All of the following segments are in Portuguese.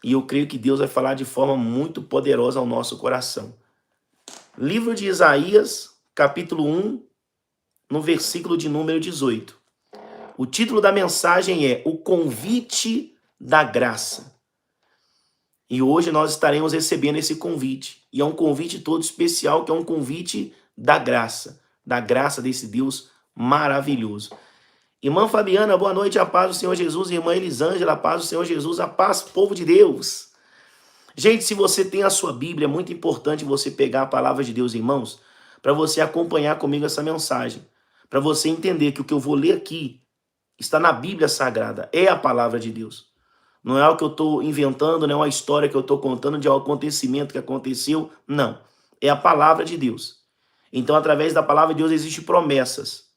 E eu creio que Deus vai falar de forma muito poderosa ao nosso coração. Livro de Isaías, capítulo 1, no versículo de número 18. O título da mensagem é O Convite da Graça. E hoje nós estaremos recebendo esse convite. E é um convite todo especial, que é um convite da graça desse Deus maravilhoso. Irmã Fabiana, boa noite, a paz do Senhor Jesus. Irmã Elisângela, a paz do Senhor Jesus, a paz, povo de Deus. Gente, se você tem a sua Bíblia, é muito importante você pegar a palavra de Deus em mãos, para você acompanhar comigo essa mensagem, para você entender que o que eu vou ler aqui está na Bíblia Sagrada, é a palavra de Deus. Não é o que eu estou inventando, não é uma história que eu estou contando de um acontecimento que aconteceu, não. É a palavra de Deus. Então, através da palavra de Deus, existem promessas.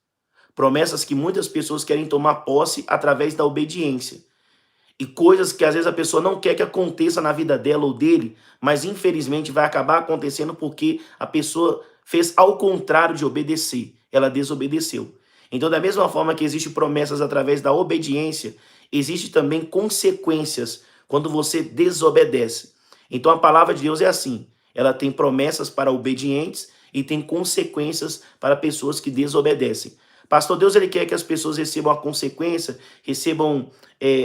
Promessas que muitas pessoas querem tomar posse através da obediência. E coisas que às vezes a pessoa não quer que aconteça na vida dela ou dele, mas infelizmente vai acabar acontecendo porque a pessoa fez ao contrário de obedecer. Ela desobedeceu. Então, da mesma forma que existem promessas através da obediência, existe também consequências quando você desobedece. Então, a palavra de Deus é assim. Ela tem promessas para obedientes e tem consequências para pessoas que desobedecem. Pastor, Deus ele quer que as pessoas recebam a consequência, recebam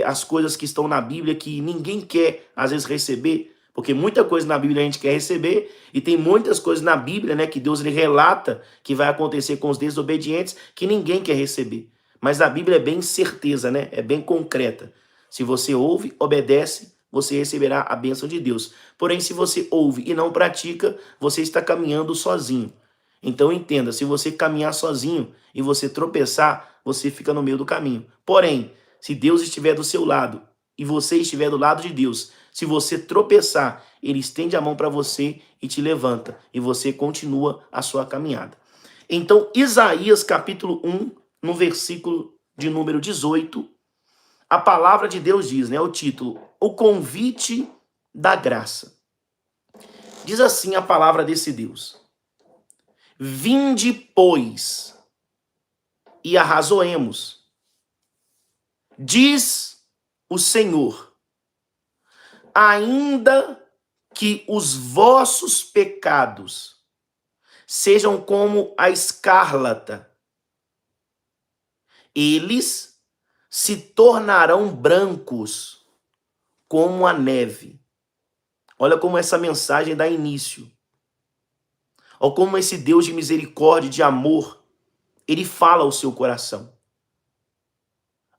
as coisas que estão na Bíblia que ninguém quer, às vezes, receber, porque muita coisa na Bíblia a gente quer receber, e tem muitas coisas na Bíblia, né, que Deus ele relata que vai acontecer com os desobedientes que ninguém quer receber. Mas a Bíblia é bem certeza, né? É bem concreta. Se você ouve, obedece, você receberá a bênção de Deus. Porém, se você ouve e não pratica, você está caminhando sozinho. Então entenda, se você caminhar sozinho e você tropeçar, você fica no meio do caminho. Porém, se Deus estiver do seu lado e você estiver do lado de Deus, se você tropeçar, ele estende a mão para você e te levanta, e você continua a sua caminhada. Então, Isaías capítulo 1, no versículo de número 18, a palavra de Deus diz, né, o título, O Convite da Graça. Diz assim a palavra desse Deus: Vinde, pois, e arrazoemos. Diz o Senhor, ainda que os vossos pecados sejam como a escarlata, eles se tornarão brancos como a neve. Olha como essa mensagem dá início. Olha como esse Deus de misericórdia, de amor, ele fala ao seu coração.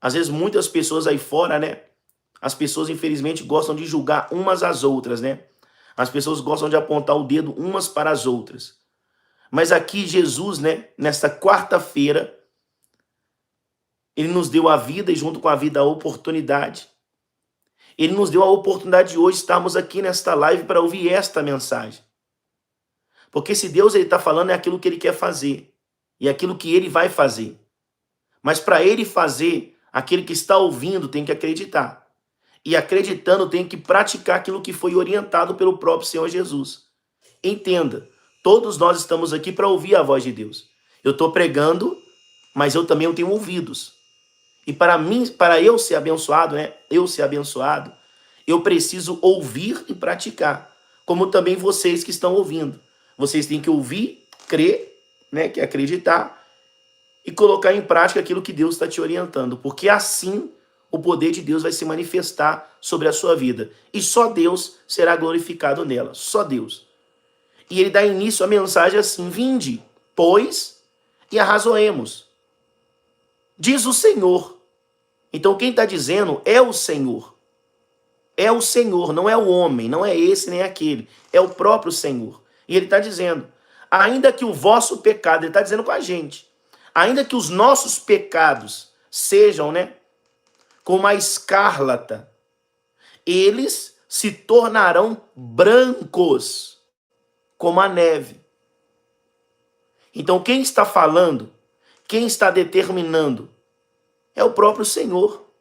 Às vezes muitas pessoas aí fora, né? As pessoas infelizmente gostam de julgar umas às outras, né? As pessoas gostam de apontar o dedo umas para as outras. Mas aqui Jesus, né? Nesta quarta-feira, ele nos deu a vida e junto com a vida a oportunidade. Ele nos deu a oportunidade de hoje estarmos aqui nesta live para ouvir esta mensagem. Porque se Deus está falando é aquilo que ele quer fazer. E aquilo que ele vai fazer. Mas para ele fazer, aquele que está ouvindo tem que acreditar. E acreditando tem que praticar aquilo que foi orientado pelo próprio Senhor Jesus. Entenda, todos nós estamos aqui para ouvir a voz de Deus. Eu estou pregando, mas eu também tenho ouvidos. E para mim, para eu ser abençoado, né? Eu preciso ouvir e praticar. Como também vocês que estão ouvindo. Vocês têm que ouvir, crer, né? Que é acreditar e colocar em prática aquilo que Deus está te orientando. Porque assim o poder de Deus vai se manifestar sobre a sua vida. E só Deus será glorificado nela. Só Deus. E ele dá início à mensagem assim: Vinde, pois, e arrazoemos. Diz o Senhor. Então quem está dizendo é o Senhor. É o Senhor, não é o homem, não é esse nem aquele. É o próprio Senhor. E ele está dizendo, ainda que o vosso pecado, ele está dizendo com a gente, ainda que os nossos pecados sejam, né, como a escarlata, eles se tornarão brancos como a neve. Então quem está falando, quem está determinando, é o próprio Senhor.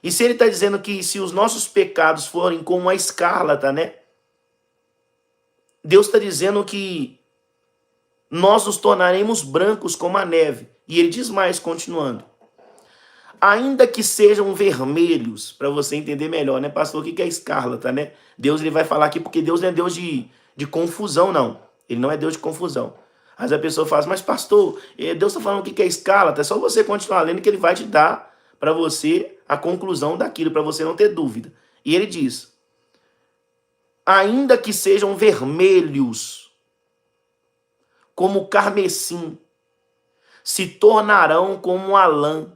E se ele está dizendo que se os nossos pecados forem como a escarlata, né? Deus está dizendo que nós nos tornaremos brancos como a neve. E ele diz mais, continuando. ainda que sejam vermelhos, para você entender melhor, né, pastor? O que é escarlata, né? Deus ele vai falar aqui porque Deus não é Deus de confusão, não. Ele não é Deus de confusão. Mas a pessoa fala, mas pastor, Deus está falando o que é escarlata, é só você continuar lendo que ele vai te dar para você a conclusão daquilo, para você não ter dúvida. E ele diz, ainda que sejam vermelhos, como carmesim, se tornarão como a lã.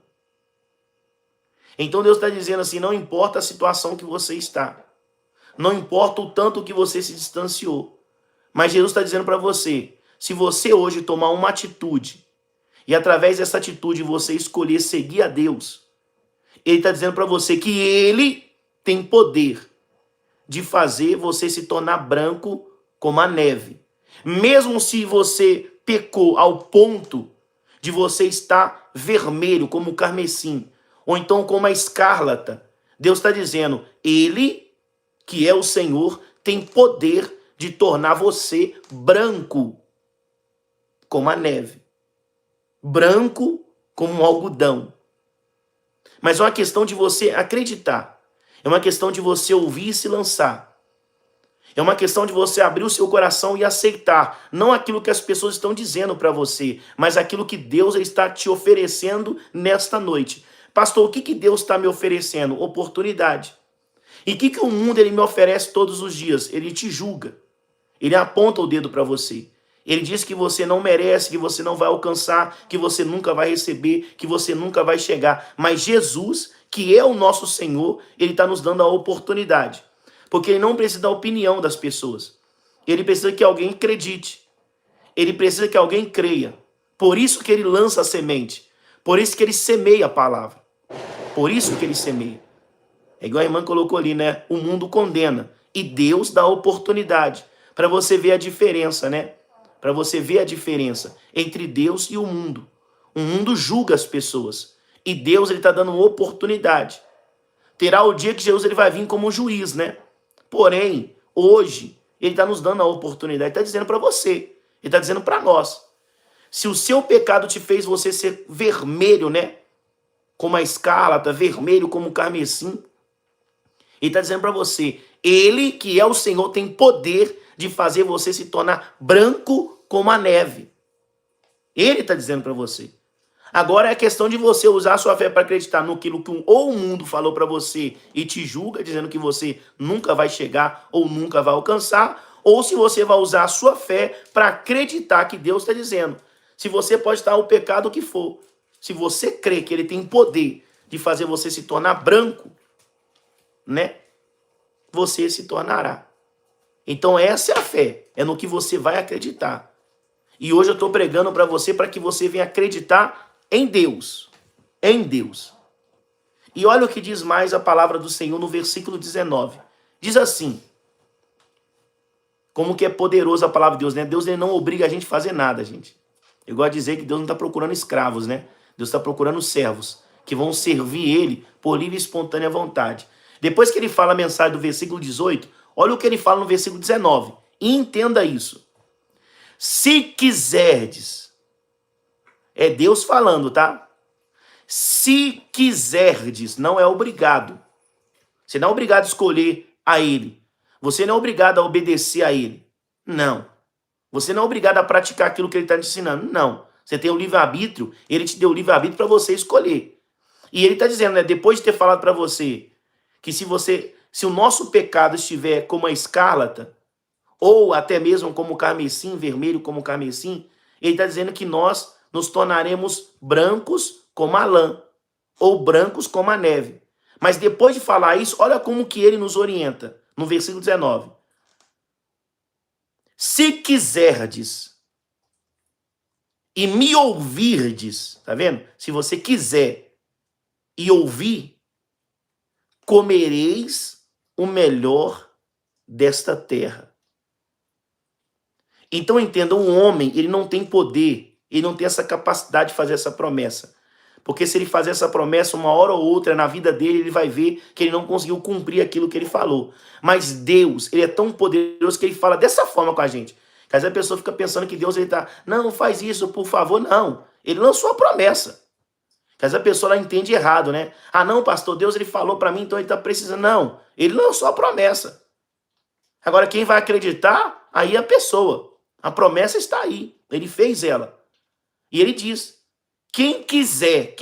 Então Deus está dizendo assim, não importa a situação que você está, não importa o tanto que você se distanciou, mas Jesus está dizendo para você, se você hoje tomar uma atitude, e através dessa atitude você escolher seguir a Deus, ele está dizendo para você que ele tem poder de fazer você se tornar branco como a neve. Mesmo se você pecou ao ponto de você estar vermelho como o carmesim, ou então como a escarlata, Deus está dizendo, ele, que é o Senhor, tem poder de tornar você branco como a neve. Branco como um algodão. Mas é uma questão de você acreditar. É uma questão de você ouvir e se lançar. É uma questão de você abrir o seu coração e aceitar, não aquilo que as pessoas estão dizendo para você, mas aquilo que Deus está te oferecendo nesta noite. Pastor, o que Deus está me oferecendo? Oportunidade. E o que o mundo ele me oferece todos os dias? Ele te julga. Ele aponta o dedo para você. Ele diz que você não merece, que você não vai alcançar, que você nunca vai receber, que você nunca vai chegar. Mas Jesus, que é o nosso Senhor, ele está nos dando a oportunidade. Porque ele não precisa da opinião das pessoas. Ele precisa que alguém acredite. Ele precisa que alguém creia. Por isso que ele lança a semente. Por isso que ele semeia a palavra. Por isso que ele semeia. É igual a irmã colocou ali, né? O mundo condena. E Deus dá oportunidade. Para você ver a diferença, né? Para você ver a diferença entre Deus e o mundo. O mundo julga as pessoas. E Deus ele está dando oportunidade. Terá o dia que Jesus ele vai vir como juiz, né? Porém, hoje, ele está nos dando a oportunidade. Ele está dizendo para você. Ele está dizendo para nós. Se o seu pecado te fez você ser vermelho, né? Como a escarlata, vermelho como o carmesim. Ele está dizendo para você. Ele, que é o Senhor, tem poder de fazer você se tornar branco como a neve. Ele está dizendo para você. Agora é questão de você usar a sua fé para acreditar naquilo que ou o mundo falou para você e te julga, dizendo que você nunca vai chegar ou nunca vai alcançar, ou se você vai usar a sua fé para acreditar que Deus está dizendo. Se você pode estar o pecado que for, se você crê que ele tem poder de fazer você se tornar branco, né? Você se tornará. Então essa é a fé, é no que você vai acreditar. E hoje eu estou pregando para você que você venha acreditar em Deus. Em Deus. E olha o que diz mais a palavra do Senhor no versículo 19. Diz assim, como que é poderosa a palavra de Deus, né? Deus ele não obriga a gente a fazer nada, gente. Eu gosto de dizer que Deus não está procurando escravos, né? Deus está procurando servos que vão servir ele por livre e espontânea vontade. Depois que ele fala a mensagem do versículo 18, olha o que ele fala no versículo 19. E entenda isso. Se quiserdes, é Deus falando, tá? Se quiserdes, não é obrigado. Você não é obrigado a escolher a ele. Você não é obrigado a obedecer a ele. Não. Você não é obrigado a praticar aquilo que ele está te ensinando. Não. Você tem o livre-arbítrio, ele te deu o livre-arbítrio para você escolher. E ele está dizendo, né, depois de ter falado para você, que se o nosso pecado estiver como a escarlata, ou até mesmo como o carmesim, vermelho como o carmesim, ele está dizendo que nós nos tornaremos brancos como a lã, ou brancos como a neve. Mas depois de falar isso, olha como que ele nos orienta, no versículo 19. Se quiserdes e me ouvirdes, tá vendo? Se você quiser e ouvir, comereis o melhor desta terra. Então entenda, um homem, ele não tem poder, ele não tem essa capacidade de fazer essa promessa. Porque se ele fazer essa promessa, uma hora ou outra na vida dele, ele vai ver que ele não conseguiu cumprir aquilo que ele falou. Mas Deus, ele é tão poderoso que ele fala dessa forma com a gente. Que às vezes a pessoa fica pensando que Deus, ele tá, não faz isso, por favor. Não, ele lançou a promessa. Porque às vezes a pessoa ela entende errado, né? Ah, não, pastor, Deus ele falou para mim, então ele está precisando. Não, ele não é só a promessa. Agora, quem vai acreditar, aí é a pessoa. A promessa está aí. Ele fez ela. E ele diz, quem quiser,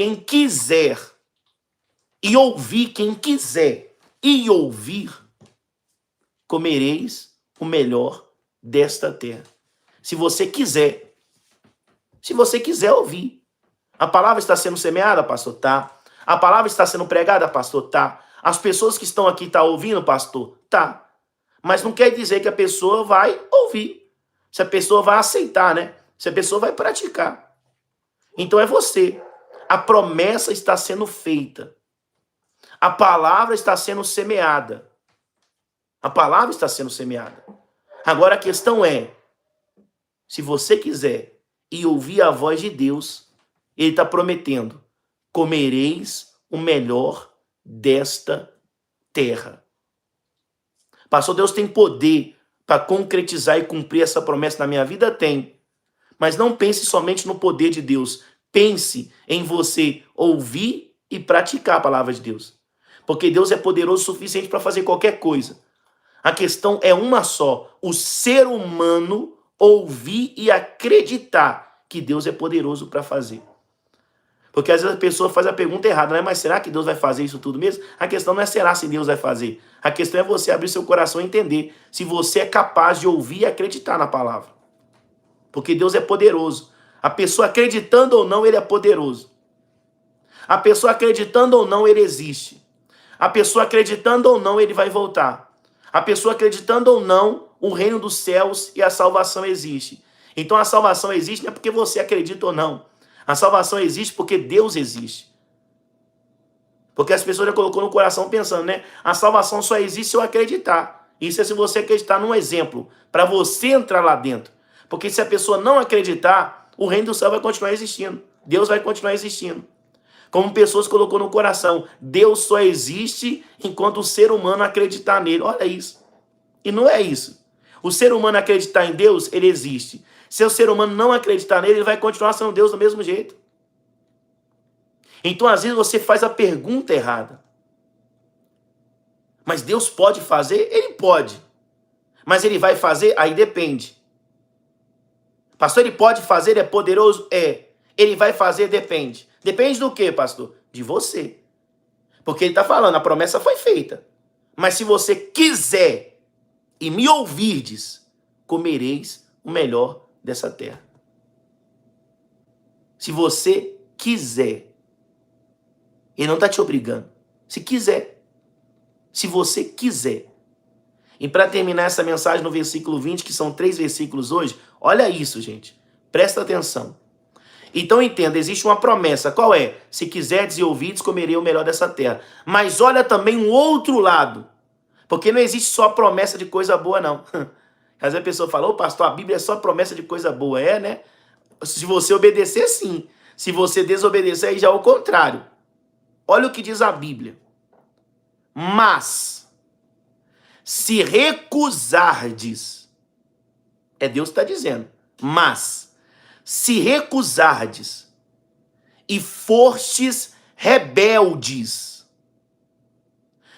e ouvir, quem quiser e ouvir, comereis o melhor desta terra. Se você quiser ouvir. A palavra está sendo semeada, pastor? Tá. A palavra está sendo pregada, pastor? Tá. As pessoas que estão aqui estão ouvindo, pastor? Tá. Mas não quer dizer que a pessoa vai ouvir. Se a pessoa vai aceitar, né? Se a pessoa vai praticar. Então é você. A promessa está sendo feita. A palavra está sendo semeada. A palavra está sendo semeada. Agora a questão é, se você quiser e ouvir a voz de Deus, ele está prometendo, comereis o melhor desta terra. Pastor, Deus tem poder para concretizar e cumprir essa promessa na minha vida? Tem. Mas não pense somente no poder de Deus. Pense em você ouvir e praticar a palavra de Deus. Porque Deus é poderoso o suficiente para fazer qualquer coisa. A questão é uma só. O ser humano ouvir e acreditar que Deus é poderoso para fazer. Porque às vezes a pessoa faz a pergunta errada, né? Mas será que Deus vai fazer isso tudo mesmo? A questão não é será se Deus vai fazer. A questão é você abrir seu coração e entender se você é capaz de ouvir e acreditar na palavra. Porque Deus é poderoso. A pessoa acreditando ou não, ele é poderoso. A pessoa acreditando ou não, ele existe. A pessoa acreditando ou não, ele vai voltar. A pessoa acreditando ou não, o reino dos céus e a salvação existe. Então a salvação existe não é porque você acredita ou não. A salvação existe porque Deus existe. Porque as pessoas já colocou no coração pensando, né? A salvação só existe se eu acreditar. Isso é se você acreditar num exemplo, para você entrar lá dentro. Porque se a pessoa não acreditar, o reino do céu vai continuar existindo. Deus vai continuar existindo. Como pessoas colocou no coração, Deus só existe enquanto o ser humano acreditar nele. Olha isso. E não é isso. O ser humano acreditar em Deus, ele existe. Se o ser humano não acreditar nele, ele vai continuar sendo Deus do mesmo jeito. Então, às vezes, você faz a pergunta errada. Mas Deus pode fazer? Ele pode. Mas ele vai fazer? Aí depende. Pastor, ele pode fazer? Ele é poderoso? É. Ele vai fazer? Depende. Depende do quê, pastor? De você. Porque ele está falando, a promessa foi feita. Mas se você quiser e me ouvirdes, comereis o melhor dessa terra. Se você quiser. Ele não está te obrigando. Se quiser. Se você quiser. E para terminar essa mensagem no versículo 20, que são 3 versículos hoje, olha isso, gente. Presta atenção. Então entenda, existe uma promessa. Qual é? Se quiserdes e ouvides, comerei o melhor dessa terra. Mas olha também um outro lado. Porque não existe só promessa de coisa boa, não. Às vezes a pessoa fala, ô pastor, a Bíblia é só promessa de coisa boa. É, né? Se você obedecer, sim. Se você desobedecer, aí já é o contrário. Olha o que diz a Bíblia. Mas, se recusardes, é Deus que está dizendo, mas, se recusardes e forstes rebeldes,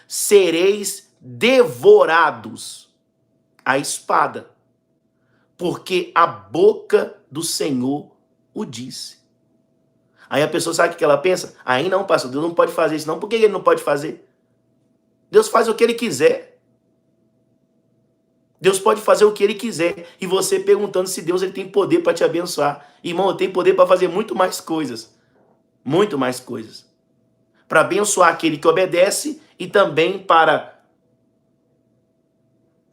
sereis devorados à espada, porque a boca do Senhor o disse. Aí a pessoa sabe o que ela pensa? Aí não, pastor, Deus não pode fazer isso não. Por que ele não pode fazer? Deus faz o que ele quiser. Deus pode fazer o que ele quiser. E você perguntando se Deus ele tem poder para te abençoar. Irmão, ele tem poder para fazer muito mais coisas. Muito mais coisas. Para abençoar aquele que obedece e também para,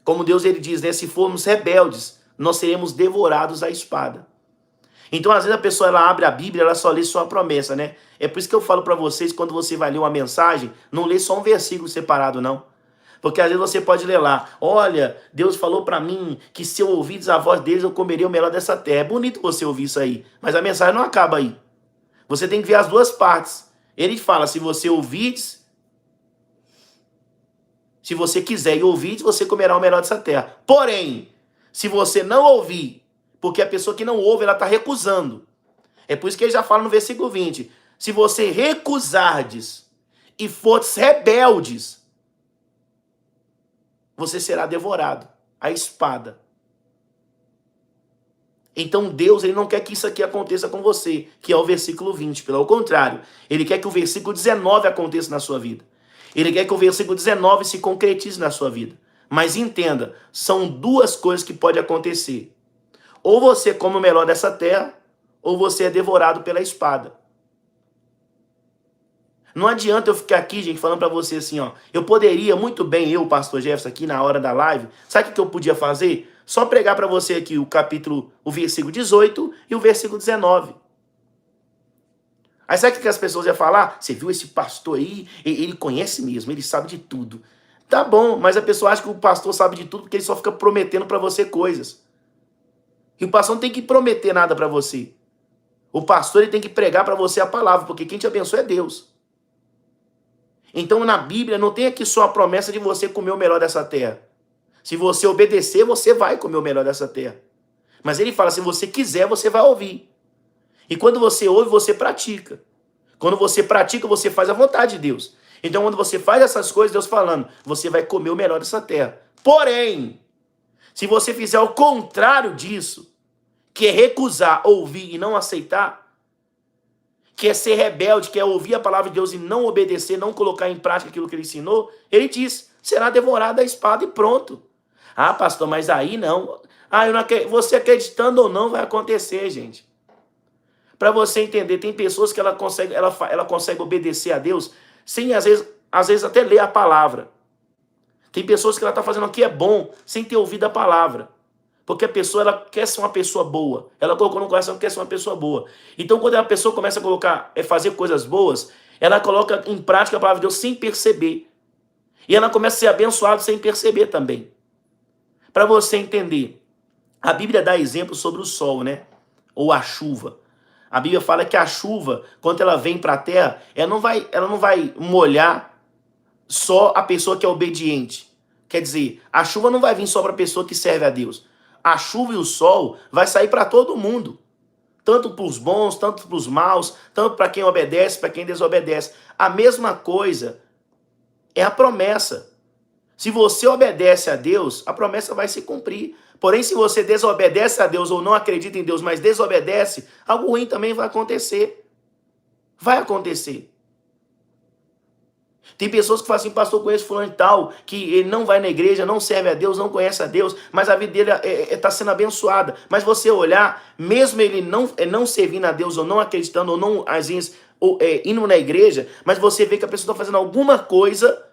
como Deus ele diz, né? Se formos rebeldes, nós seremos devorados à espada. Então, às vezes, a pessoa ela abre a Bíblia, ela só lê só a promessa, né? É por isso que eu falo para vocês, quando você vai ler uma mensagem, não lê só um versículo separado, não. Porque às vezes você pode ler lá, olha, Deus falou para mim que se eu ouvires a voz deles, eu comeria o melhor dessa terra. É bonito você ouvir isso aí, mas a mensagem não acaba aí. Você tem que ver as duas partes. Ele fala, se você ouvires, se você quiser e ouvires, você comerá o melhor dessa terra. Porém, se você não ouvir, porque a pessoa que não ouve, ela está recusando. É por isso que ele já fala no versículo 20. Se você recusardes e fordes rebeldes, você será devorado, a espada. Então Deus, ele não quer que isso aqui aconteça com você, que é o versículo 20. Pelo contrário, ele quer que o versículo 19 aconteça na sua vida. Ele quer que o versículo 19 se concretize na sua vida. Mas entenda, são duas coisas que podem acontecer. Ou você come o melhor dessa terra, ou você é devorado pela espada. Não adianta eu ficar aqui, gente, falando para você assim, ó. Eu poderia muito bem, eu, pastor Jefferson, aqui na hora da live, sabe o que eu podia fazer? Só pregar para você aqui o versículo 18 e o versículo 19. Aí sabe o que as pessoas iam falar? Você viu esse pastor aí? Ele conhece mesmo, ele sabe de tudo. Tá bom, mas a pessoa acha que o pastor sabe de tudo porque ele só fica prometendo para você coisas. E o pastor não tem que prometer nada para você. O pastor ele tem que pregar para você a palavra, porque quem te abençoa é Deus. Então na Bíblia não tem aqui só a promessa de você comer o melhor dessa terra. Se você obedecer, você vai comer o melhor dessa terra. Mas ele fala, se você quiser, você vai ouvir. E quando você ouve, você pratica. Quando você pratica, você faz a vontade de Deus. Então quando você faz essas coisas, Deus falando, você vai comer o melhor dessa terra. Porém, se você fizer o contrário disso, que é recusar, ouvir e não aceitar, que é ser rebelde, que é ouvir a palavra de Deus e não obedecer, não colocar em prática aquilo que ele ensinou, ele diz, será devorado a espada e pronto. Ah, pastor, mas aí não. Ah, eu não acredito. Você acreditando ou não vai acontecer, gente. Para você entender, tem pessoas que ela consegue obedecer a Deus sem, às vezes até ler a palavra. Tem pessoas que ela está fazendo o que é bom sem ter ouvido a palavra. Porque a pessoa ela quer ser uma pessoa boa. Ela colocou no coração que quer ser uma pessoa boa. Então, quando a pessoa começa a fazer coisas boas, ela coloca em prática a palavra de Deus sem perceber. E ela começa a ser abençoada sem perceber também. Para você entender, a Bíblia dá exemplo sobre o sol, né? Ou a chuva. A Bíblia fala que a chuva, quando ela vem para a terra, ela não vai molhar só a pessoa que é obediente. Quer dizer, a chuva não vai vir só para a pessoa que serve a Deus. A chuva e o sol vai sair para todo mundo. Tanto para os bons, tanto para os maus, tanto para quem obedece, para quem desobedece. A mesma coisa é a promessa. Se você obedece a Deus, a promessa vai se cumprir. Porém, se você desobedece a Deus ou não acredita em Deus, mas desobedece, algo ruim também vai acontecer. Vai acontecer. Tem pessoas que falam assim, pastor, conheço fulano e tal, que ele não vai na igreja, não serve a Deus, não conhece a Deus, mas a vida dele está sendo abençoada. Mas você olhar, mesmo ele não servindo a Deus, ou não acreditando, ou não, às vezes, indo na igreja, mas você vê que a pessoa está fazendo alguma coisa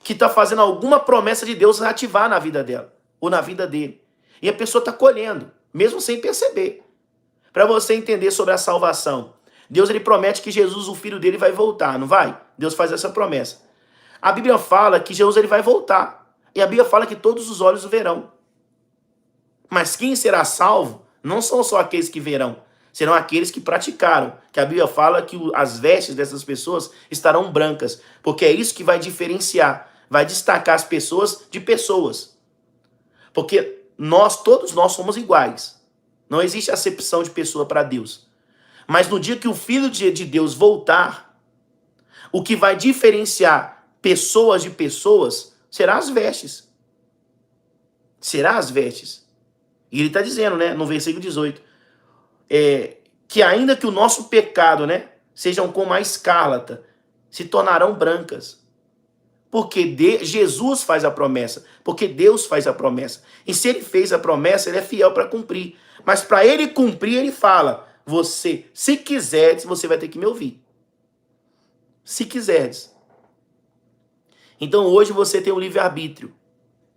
que está fazendo alguma promessa de Deus ativar na vida dela, ou na vida dele. E a pessoa está colhendo, mesmo sem perceber. Para você entender sobre a salvação, Deus ele promete que Jesus, o filho dele, vai voltar, não vai? Deus faz essa promessa. A Bíblia fala que Jesus ele vai voltar. E a Bíblia fala que todos os olhos o verão. Mas quem será salvo não são só aqueles que verão, serão aqueles que praticaram. Que a Bíblia fala que as vestes dessas pessoas estarão brancas. Porque é isso que vai diferenciar, vai destacar as pessoas de pessoas. Porque todos nós somos iguais. Não existe acepção de pessoa para Deus. Mas no dia que o Filho de Deus voltar, o que vai diferenciar pessoas de pessoas será as vestes. Será as vestes. E ele está dizendo, né, no versículo 18, que ainda que o nosso pecado, né, sejam como a escarlata, se tornarão brancas. Porque Jesus faz a promessa. Porque Deus faz a promessa. E se ele fez a promessa, ele é fiel para cumprir. Mas para ele cumprir, ele fala, você, se quiseres, você vai ter que me ouvir. Se quiseres. Então hoje você tem o livre-arbítrio.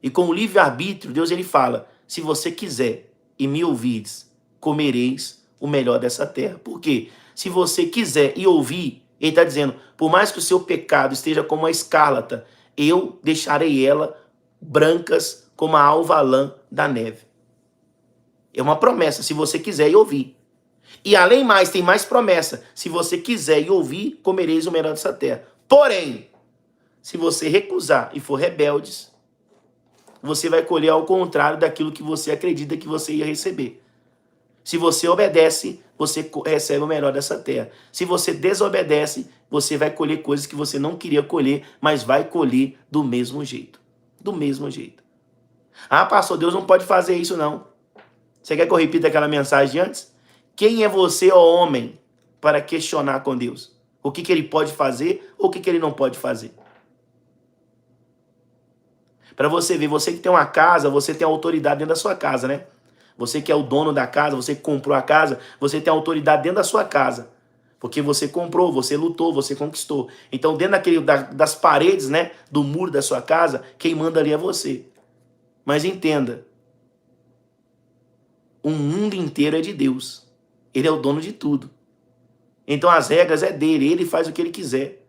E com o livre-arbítrio, Deus ele fala, se você quiser e me ouvires, comereis o melhor dessa terra. Por quê? Se você quiser e ouvir, ele está dizendo, por mais que o seu pecado esteja como a escarlata, eu deixarei ela brancas como a alva lã da neve. É uma promessa, se você quiser e ouvir. E além mais, tem mais promessa. Se você quiser e ouvir, comereis o melhor dessa terra. Porém, se você recusar e for rebeldes, você vai colher ao contrário daquilo que você acredita que você ia receber. Se você obedece, você recebe o melhor dessa terra. Se você desobedece, você vai colher coisas que você não queria colher, mas vai colher do mesmo jeito. Do mesmo jeito. Ah, pastor, Deus não pode fazer isso não. Você quer que eu repita aquela mensagem de antes? Quem é você, ó homem, para questionar com Deus? O que ele pode fazer ou o que ele não pode fazer? Para você ver, você que tem uma casa, você tem autoridade dentro da sua casa, né? Você que é o dono da casa, você que comprou a casa, você tem autoridade dentro da sua casa. Porque você comprou, você lutou, você conquistou. Então, dentro das paredes, né, do muro da sua casa, quem manda ali é você. Mas entenda, o mundo inteiro é de Deus. Ele é o dono de tudo. Então, as regras é dele, ele faz o que ele quiser.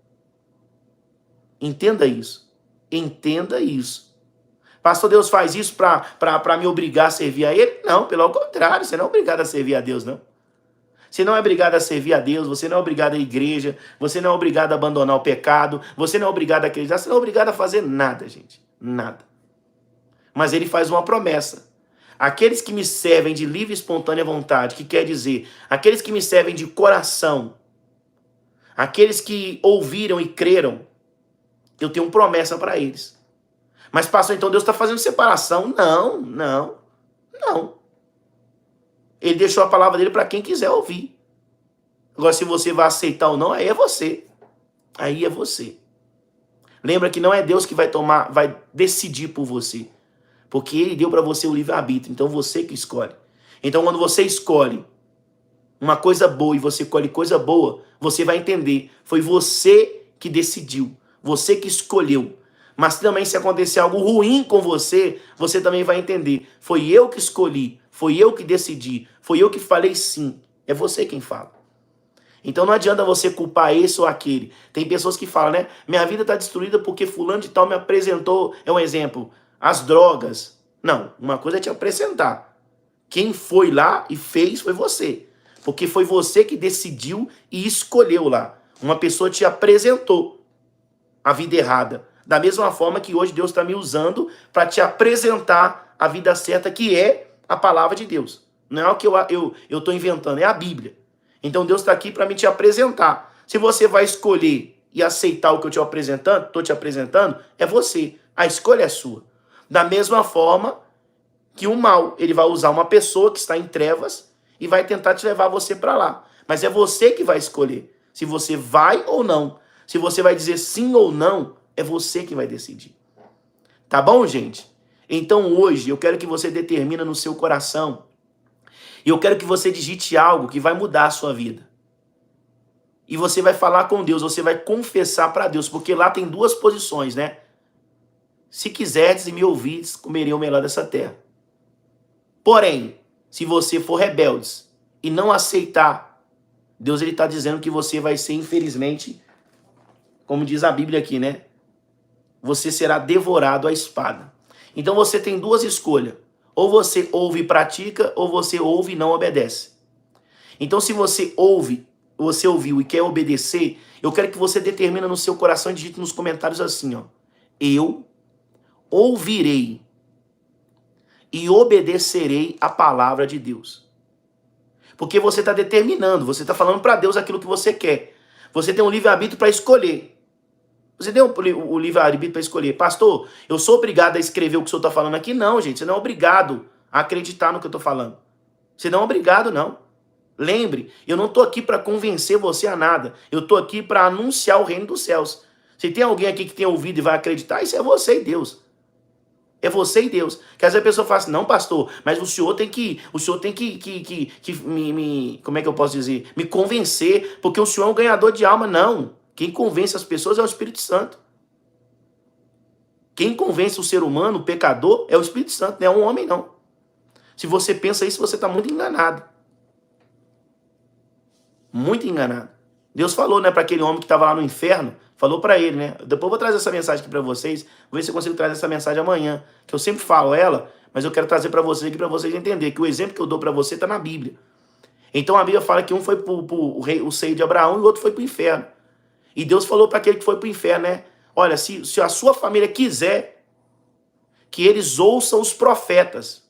Entenda isso. Entenda isso. Pastor, Deus faz isso para me obrigar a servir a ele? Não, pelo contrário, você não é obrigado a servir a Deus, não. Você não é obrigado a servir a Deus, você não é obrigado à igreja, você não é obrigado a abandonar o pecado, você não é obrigado a acreditar, você não é obrigado a fazer nada, gente. Nada. Mas ele faz uma promessa. Aqueles que me servem de livre e espontânea vontade, que quer dizer, aqueles que me servem de coração, aqueles que ouviram e creram, eu tenho uma promessa para eles. Mas, pastor, então Deus está fazendo separação? Não, não, não. Ele deixou a palavra dele para quem quiser ouvir. Agora, se você vai aceitar ou não, aí é você. Aí é você. Lembra que não é Deus que vai decidir por você. Porque ele deu para você o livre-arbítrio. Então, você que escolhe. Então, quando você escolhe uma coisa boa e você colhe coisa boa, você vai entender. Foi você que decidiu. Você que escolheu. Mas também se acontecer algo ruim com você, você também vai entender. Foi eu que escolhi. Foi eu que decidi. Foi eu que falei sim. É você quem fala. Então não adianta você culpar esse ou aquele. Tem pessoas que falam, né? Minha vida está destruída porque fulano de tal me apresentou, é um exemplo, as drogas. Não, uma coisa é te apresentar. Quem foi lá e fez foi você. Porque foi você que decidiu e escolheu lá. Uma pessoa te apresentou a vida errada. Da mesma forma que hoje Deus está me usando para te apresentar a vida certa, que é a palavra de Deus. Não é o que eu estou inventando, é a Bíblia. Então Deus está aqui para me te apresentar. Se você vai escolher e aceitar o que eu estou te apresentando, é você. A escolha é sua. Da mesma forma que o mal, ele vai usar uma pessoa que está em trevas e vai tentar te levar você para lá. Mas é você que vai escolher se você vai ou não. Se você vai dizer sim ou não, é você que vai decidir. Tá bom, gente? Então hoje eu quero que você determine no seu coração. E eu quero que você digite algo que vai mudar a sua vida. E você vai falar com Deus, você vai confessar para Deus, porque lá tem duas posições, né? Se quiserdes e me ouvides, comerei o melhor dessa terra. Porém, se você for rebeldes e não aceitar, Deus ele está dizendo que você vai ser, infelizmente, como diz a Bíblia aqui, né? Você será devorado à espada. Então você tem duas escolhas. Ou você ouve e pratica, ou você ouve e não obedece. Então se você ouviu e quer obedecer, eu quero que você determine no seu coração e digite nos comentários assim, ó. Eu ouvirei e obedecerei a palavra de Deus. Porque você está determinando, você está falando para Deus aquilo que você quer. Você tem um livre-arbítrio para escolher. Você tem o livre-arbítrio para escolher. Pastor, eu sou obrigado a escrever o que o senhor está falando aqui? Não, gente. Você não é obrigado a acreditar no que eu estou falando. Você não é obrigado, não. Lembre, eu não estou aqui para convencer você a nada. Eu estou aqui para anunciar o reino dos céus. Se tem alguém aqui que tem ouvido e vai acreditar, isso é você e Deus. É você e Deus. Que às vezes a pessoa fala assim, não, pastor, mas o senhor tem que como é que eu posso dizer? Me convencer, porque o senhor é um ganhador de alma. Não. Quem convence as pessoas é o Espírito Santo. Quem convence o ser humano, o pecador, é o Espírito Santo, não é um homem, não. Se você pensa isso, você está muito enganado. Muito enganado. Deus falou, né, para aquele homem que estava lá no inferno, falou para ele, né? Depois eu vou trazer essa mensagem aqui para vocês, vou ver se eu consigo trazer essa mensagem amanhã, que eu sempre falo ela, mas eu quero trazer para vocês aqui, para vocês entenderem que o exemplo que eu dou para você está na Bíblia. Então a Bíblia fala que um foi para o seio de Abraão e o outro foi para o inferno. E Deus falou para aquele que foi para o inferno, né? Olha, se a sua família quiser que eles ouçam os profetas.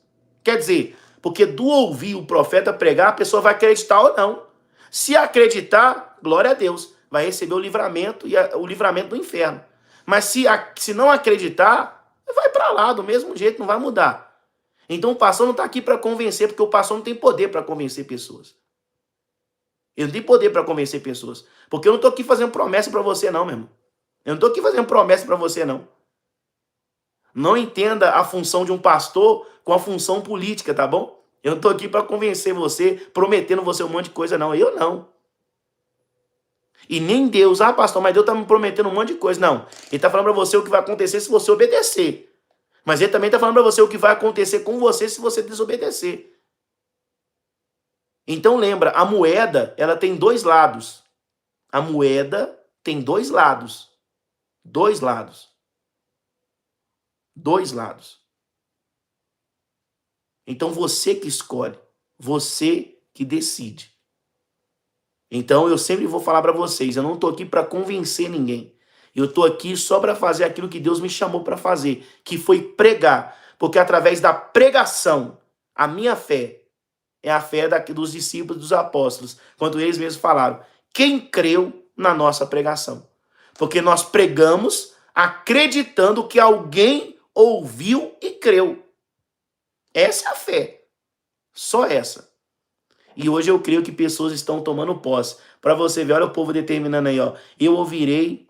Quer dizer, Porque do ouvir o profeta pregar, a pessoa vai acreditar ou não. Se acreditar, glória a Deus, vai receber o livramento e o livramento do inferno. Mas se não acreditar, vai para lá do mesmo jeito, não vai mudar. Então o pastor não está aqui para convencer, porque o pastor não tem poder para convencer pessoas. Ele não tem poder para convencer pessoas. Porque eu não estou aqui fazendo promessa para você não, meu irmão. Eu não estou aqui fazendo promessa para você não. Não entenda a função de um pastor com a função política, tá bom? Eu não estou aqui para convencer você, prometendo você um monte de coisa, não. Eu não. E nem Deus. Ah, pastor, mas Deus está me prometendo um monte de coisa. Não. Ele está falando para você o que vai acontecer se você obedecer. Mas ele também está falando para você o que vai acontecer com você se você desobedecer. Então lembra, a moeda, ela tem dois lados. A moeda tem dois lados. Dois lados. Dois lados. Então você que escolhe, você que decide. Então eu sempre vou falar para vocês, eu não estou aqui para convencer ninguém. Eu estou aqui só para fazer aquilo que Deus me chamou para fazer, que foi pregar. Porque através da pregação, a minha fé é a fé dos discípulos, dos apóstolos, quando eles mesmos falaram, quem creu na nossa pregação? Porque nós pregamos acreditando que alguém ouviu e creu. Essa é a fé. Só essa. E hoje eu creio que pessoas estão tomando posse. Para você ver, olha o povo determinando aí, ó. Eu ouvirei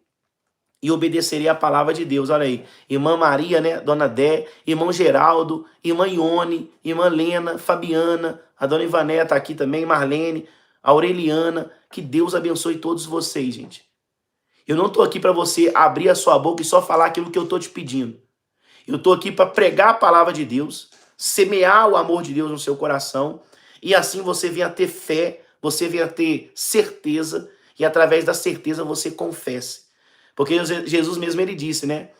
e obedecerei a palavra de Deus. Olha aí. Irmã Maria, né? Dona Dé, irmão Geraldo, irmã Ione, irmã Lena, Fabiana, a dona Ivané tá aqui também, Marlene, a Aureliana. Que Deus abençoe todos vocês, gente. Eu não tô aqui para você abrir a sua boca e só falar aquilo que eu tô te pedindo. Eu tô aqui para pregar a palavra de Deus, semear o amor de Deus no seu coração, e assim você venha ter fé, você venha ter certeza, e através da certeza você confesse. Porque Jesus mesmo ele disse, né?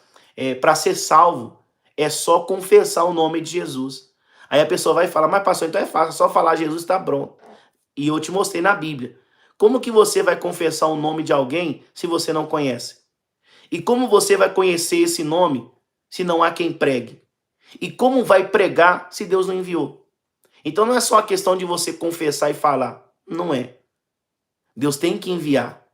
Para ser salvo, é só confessar o nome de Jesus. Aí a pessoa vai falar, mas pastor, então é fácil, só falar Jesus está pronto. E eu te mostrei na Bíblia. Como que você vai confessar o nome de alguém se você não conhece? E como você vai conhecer esse nome se não há quem pregue? E como vai pregar se Deus não enviou? Então não é só a questão de você confessar e falar. Não é. Deus tem que enviar.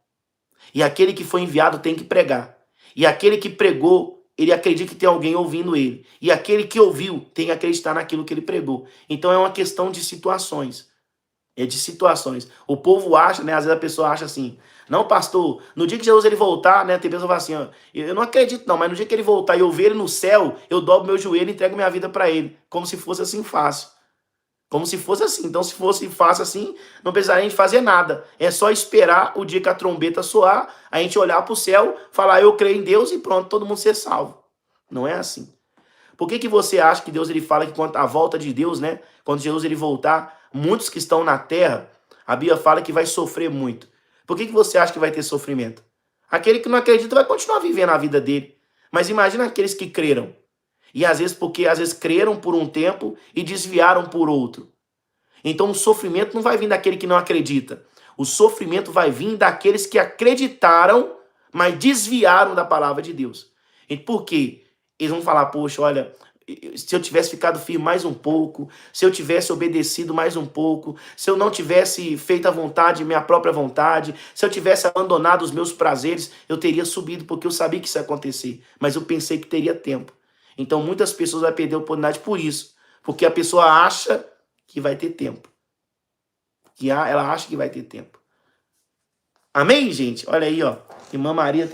E aquele que foi enviado tem que pregar. E aquele que pregou, ele acredita que tem alguém ouvindo ele. E aquele que ouviu tem que acreditar naquilo que ele pregou. Então é uma questão de situações. É de situações. O povo acha, né? Às vezes a pessoa acha assim, não, pastor, no dia que Jesus ele voltar, né? Tem pessoa que fala assim, ó, eu não acredito não, mas no dia que ele voltar e eu ver ele no céu, eu dobro meu joelho e entrego minha vida para ele. Como se fosse assim fácil. Como se fosse assim. Então, se fosse fácil assim, não precisaria a gente fazer nada. É só esperar o dia que a trombeta soar, a gente olhar para o céu, falar, eu creio em Deus e pronto, todo mundo ser salvo. Não é assim. Por que você acha que Deus ele fala que quando a volta de Deus, né? Quando Jesus ele voltar, muitos que estão na terra, a Bíblia fala que vai sofrer muito. Por que você acha que vai ter sofrimento? Aquele que não acredita vai continuar vivendo a vida dele. Mas imagina aqueles que creram. E às vezes, porque às vezes creram por um tempo e desviaram por outro. Então o sofrimento não vai vir daquele que não acredita. O sofrimento vai vir daqueles que acreditaram, mas desviaram da palavra de Deus. E por quê? Eles vão falar, poxa, olha, se eu tivesse ficado firme mais um pouco, se eu tivesse obedecido mais um pouco, se eu não tivesse feito a vontade, minha própria vontade, se eu tivesse abandonado os meus prazeres, eu teria subido, porque eu sabia que isso ia acontecer, mas eu pensei que teria tempo. Então muitas pessoas vão perder a oportunidade por isso, porque a pessoa acha que vai ter tempo. Ela acha que vai ter tempo. Amém, gente? Olha aí, ó. Irmã Maria tá